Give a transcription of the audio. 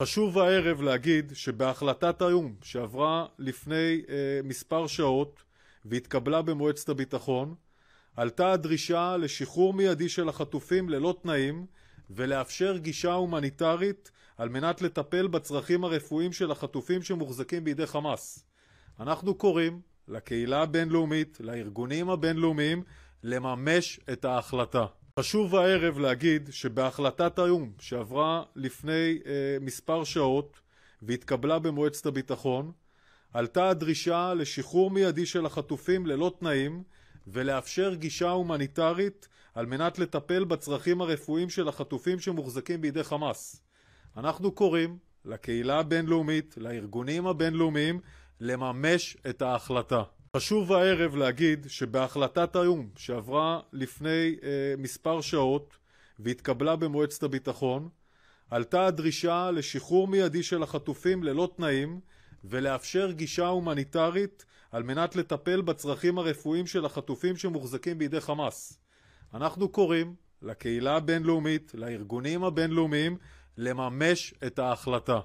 חשוב הערב להגיד שבהחלטת האו"ם שעברה לפני מספר שעות והתקבלה במועצת הביטחון, עלתה הדרישה לשחרור מיידי של החטופים ללא תנאים ולאפשר גישה הומניטרית על מנת לטפל בצרכים הרפואיים של החטופים שמוחזקים בידי חמאס. אנחנו קוראים לקהילה הבינלאומית, לארגונים הבינלאומיים, לממש את ההחלטה. חשוב הערב להגיד שבהחלטת האו"ם שעברה לפני מספר שעות והתקבלה במועצת הביטחון, עלתה הדרישה לשחרור מיידי של החטופים ללא תנאים ולאפשר גישה הומניטרית על מנת לטפל בצרכים הרפואיים של החטופים שמוחזקים בידי חמאס. אנחנו קוראים לקהילה הבינלאומית, לארגונים הבינלאומיים, לממש את ההחלטה. חשוב הערב להגיד שבהחלטת האו"ם שעברה לפני מספר שעות והתקבלה במועצת הביטחון, עלתה הדרישה לשחרור מיידי של החטופים ללא תנאים ולאפשר גישה הומניטרית על מנת לטפל בצרכים הרפואיים של החטופים שמוחזקים בידי חמאס. אנחנו קוראים לקהילה הבינלאומית, לארגונים הבינלאומיים, לממש את ההחלטה.